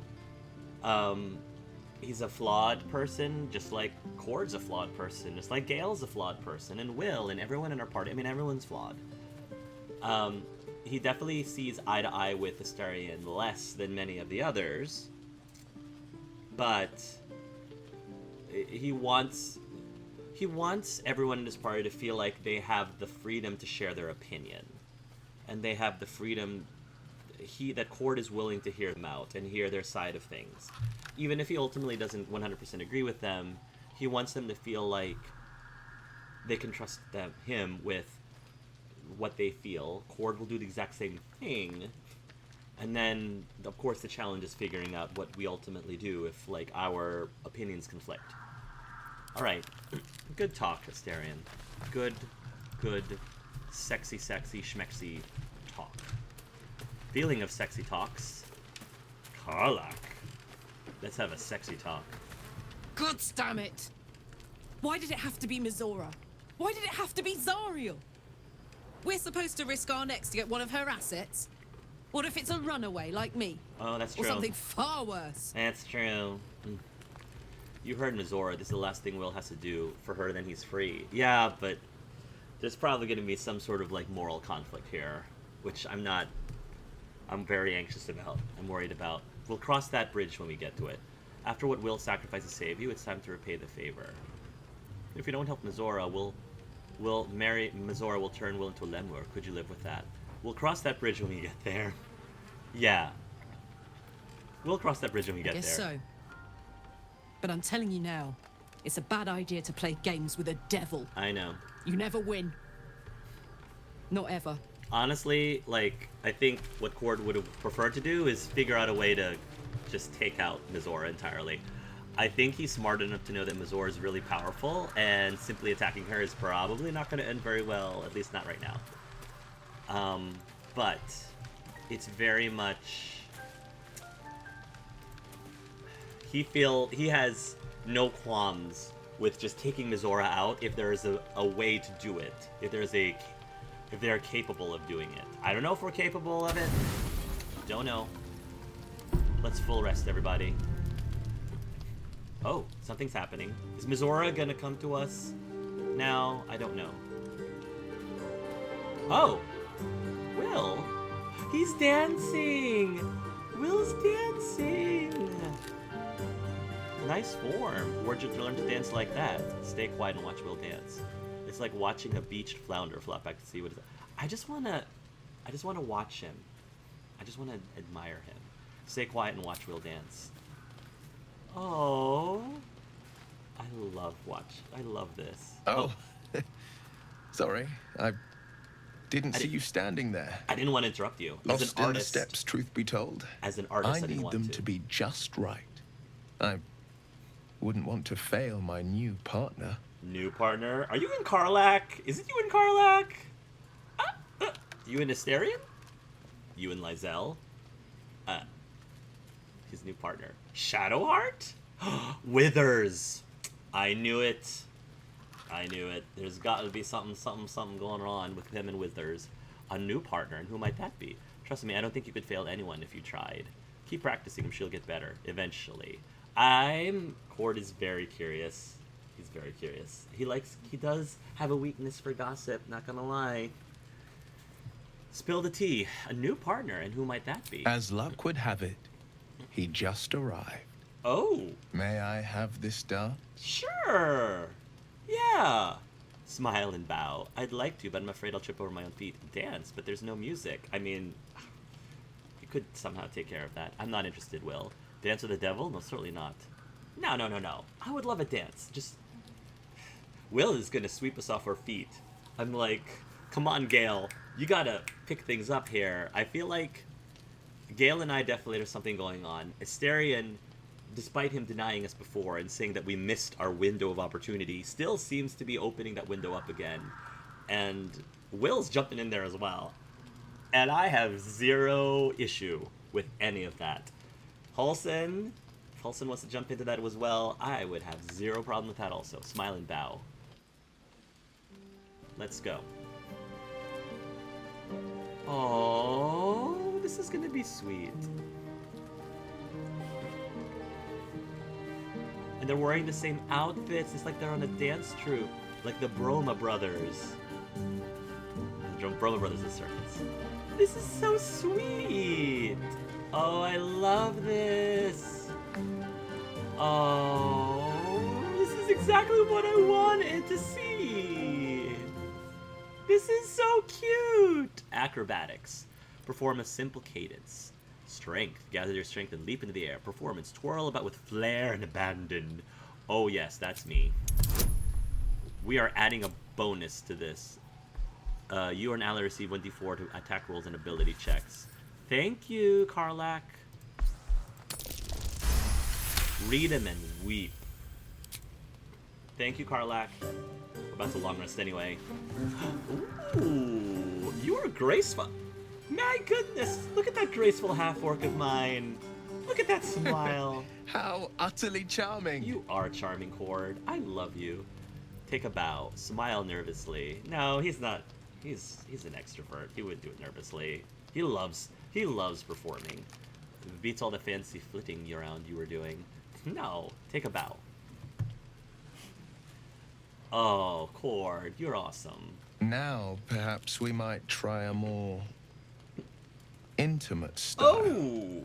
He's a flawed person, just like Cord's a flawed person, just like Gale's a flawed person, and Wyll, and everyone in our party. Everyone's flawed. He definitely sees eye to eye with Astarion less than many of the others, but he wants everyone in his party to feel like they have the freedom to share their opinion, and they have the freedom that Cord is willing to hear them out and hear their side of things. Even if he ultimately doesn't 100% agree with them, he wants them to feel like they can trust him with what they feel. Cord will do the exact same thing. And then, of course, the challenge is figuring out what we ultimately do if, like, our opinions conflict. Alright. Good talk, Asterion. Good, sexy, schmexy talk. Feeling of sexy talks. Karlach. Let's have a sexy talk. God damn it! Why did it have to be Mizora? Why did it have to be Zariel? We're supposed to risk our necks to get one of her assets? What if it's a runaway like me? Oh, that's true. Or something far worse. That's true. You heard Mizora. This is the last thing Wyll has to do for her, then he's free. Yeah, but there's probably going to be some sort of, like, moral conflict here, which I'm very anxious about. I'm worried about. We'll cross that bridge when we get to it. After what Wyll sacrificed to save you, it's time to repay the favor. If you don't help Mizora, Mizora will turn Wyll into a lemur. Could you live with that? We'll cross that bridge when we get there. Yeah. We'll cross that bridge when we get there. Guess so. But I'm telling you now, it's a bad idea to play games with a devil. I know. You never win. Not ever. Honestly, like, I think what Cord would have preferred to do is figure out a way to just take out Mizora entirely. I think he's smart enough to know that Mizora is really powerful, and simply attacking her is probably not going to end very well, at least not right now. But it's very much... He has no qualms with just taking Mizora out if there is a way to do it. If they're capable of doing it. I don't know if we're capable of it. Don't know. Let's full rest, everybody. Oh, something's happening. Is Mizora gonna come to us now? I don't know. Oh! Wyll! He's dancing! Wyll's dancing! Nice form. Where'd you learn to dance like that? Stay quiet and watch Wyll dance. It's like watching a beached flounder flop back to see what it is. I just wanna watch him. I just wanna admire him. Stay quiet and watch Wyll dance. Oh, I love this. Oh. Sorry, I didn't see you standing there. I didn't want to interrupt you. As Lost an in artist, the steps, truth be told. As an artist, I need them to be just right. I wouldn't want to fail my new partner. New partner? Are you in Karlach? Is it you in Karlach? You in Asterion? You in Lae'zel? His new partner. Shadowheart? Withers! I knew it. I knew it. There's got to be something going on with him and Withers. A new partner, and who might that be? Trust me, I don't think you could fail anyone if you tried. Keep practicing, she'll get better, eventually. Cord is very curious. He's very curious. He does have a weakness for gossip, not gonna lie. Spill the tea. A new partner, and who might that be? As luck would have it, he just arrived. Oh. May I have this dance? Sure. Yeah. Smile and bow. I'd like to, but I'm afraid I'll trip over my own feet. Dance, but there's no music. I mean, you could somehow take care of that. I'm not interested, Wyll. Dance with the devil? No, certainly not. No. I would love a dance. Just... Wyll is gonna sweep us off our feet. I'm like, come on, Gale. You gotta pick things up here. I feel like Gale and I definitely have something going on. Asterion, despite him denying us before and saying that we missed our window of opportunity, still seems to be opening that window up again. And Wyll's jumping in there as well. And I have zero issue with any of that. Halsin, if Halsin wants to jump into that as well, I would have zero problem with that also. Smile and bow. Let's go. Oh, this is gonna be sweet. And they're wearing the same outfits. It's like they're on a dance troupe, like the Broma Brothers. The Broma Brothers in circus. This is so sweet. Oh, I love this. Oh, this is exactly what I wanted to see. This is so cute. Acrobatics. Perform a simple cadence. Strength. Gather your strength and leap into the air. Performance. Twirl about with flair and abandon. Oh yes, that's me. We are adding a bonus to this. You or an ally receive 1d4 to attack rolls and ability checks. Thank you, Karlak. Read him and weep. Thank you, Karlak. We're about to long rest anyway. Ooh, you are graceful. My goodness, look at that graceful half-orc of mine. Look at that smile. How utterly charming. You are charming, Cord. I love you. Take a bow. Smile nervously. No, he's not. He's an extrovert. He wouldn't do it nervously. He loves performing. It beats all the fancy flitting around you were doing. No, take a bow. Oh, Cord, you're awesome. Now, perhaps we might try a more intimate style.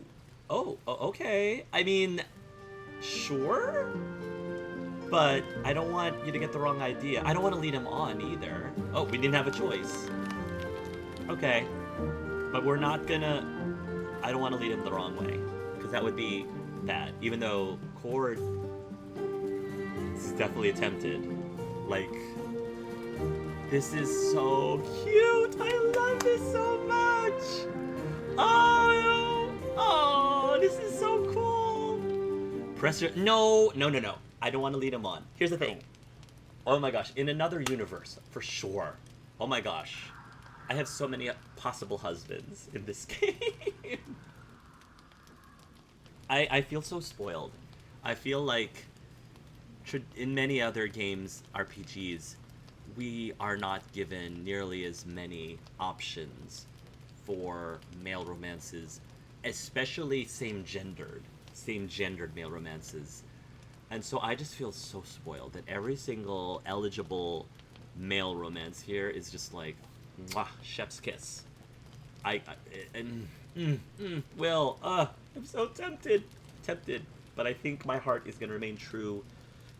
Oh, okay. I mean, sure? But I don't want you to get the wrong idea. I don't want to lead him on either. Oh, we didn't have a choice. Okay. But we're not gonna... I don't want to lead him the wrong way. Because that would be bad. Even though Cord is definitely tempted. Like, this is so cute. I love this so much. Oh, this is so cool. Press your... No. I don't want to lead him on. Here's the thing. Oh my gosh, in another universe, for sure. Oh my gosh. I have so many possible husbands in this game. I feel so spoiled. I feel like in many other games, RPGs, we are not given nearly as many options for male romances, especially same-gendered male romances. And so I just feel so spoiled that every single eligible male romance here is just like, mwah, chef's kiss. Wyll, I'm so tempted, but I think my heart is gonna remain true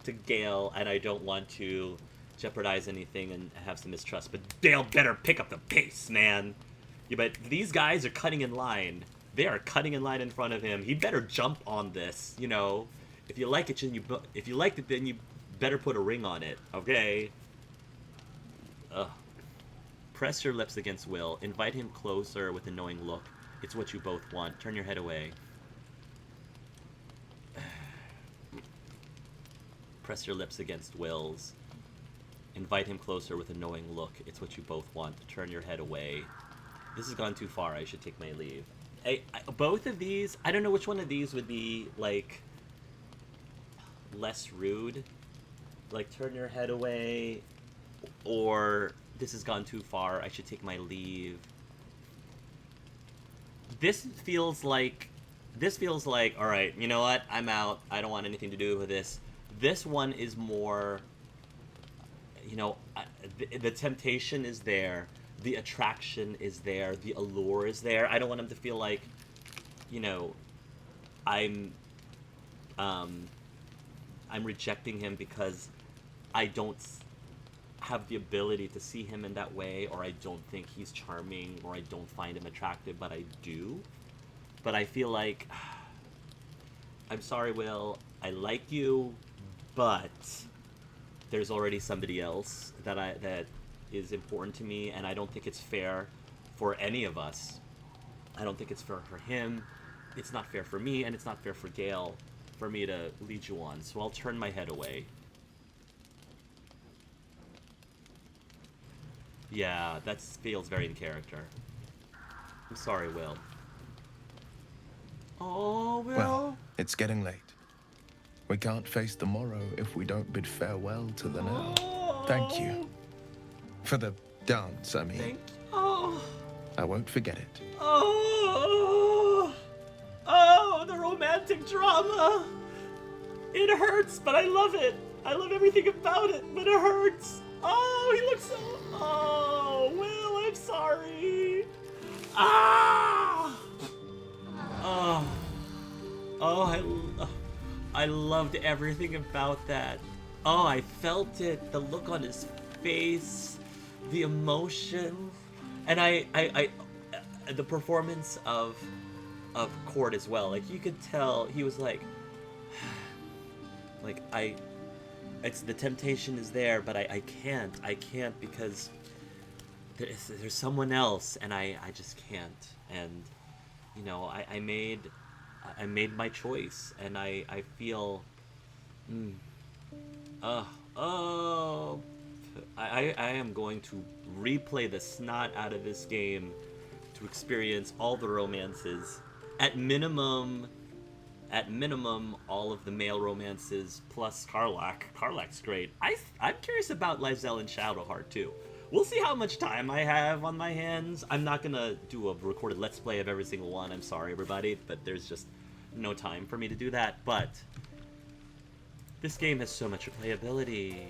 to Gale, and I don't want to jeopardize anything and have some mistrust. But Gale better pick up the pace, man. Yeah, but these guys are cutting in line. They are cutting in line in front of him. He better jump on this, you know. If you like it, then you better put a ring on it, okay? Ugh. Press your lips against Wyll. Invite him closer with a knowing look. It's what you both want. Turn your head away. Press your lips against Wyll's. Invite him closer with a knowing look. It's what you both want. Turn your head away. This has gone too far. I should take my leave. Both of these, I don't know which one of these would be, like, less rude. Like, turn your head away, or this has gone too far. I should take my leave. This feels like, all right, you know what? I'm out. I don't want anything to do with this. This one is more, you know, the temptation is there. The attraction is there. The allure is there. I don't want him to feel like, you know, I'm rejecting him because I don't have the ability to see him in that way, or I don't think he's charming, or I don't find him attractive, but I do. But I feel like, I'm sorry, Wyll, I like you, but there's already somebody else that is important to me, and I don't think it's fair for any of us. I don't think it's fair for him, it's not fair for me, and it's not fair for Gale for me to lead you on, so I'll turn my head away. Yeah, that feels very in character. I'm sorry, Wyll. Oh, Wyll. Well, it's getting late. We can't face the morrow if we don't bid farewell to the now. Thank you. For the dance, I mean. Thank you. Oh. I won't forget it. Oh, the romantic drama. It hurts, but I love it. I love everything about it, but it hurts. Oh, he looks so... Oh, Wyll, I'm sorry. Ah! I loved everything about that. Oh, I felt it. The look on his face, the emotion, and the performance of Cord as well. Like, you could tell he was like, it's the temptation is there, but I can't because there's someone else, and I just can't. And you know, I made my choice, and I feel, I am going to replay the snot out of this game to experience all the romances. At minimum, all of the male romances plus Karlach. Karlach's great. I'm curious about Lae'zel and Shadowheart too. We'll see how much time I have on my hands. I'm not gonna do a recorded Let's Play of every single one. I'm sorry, everybody, but there's just no time for me to do that. But this game has so much replayability.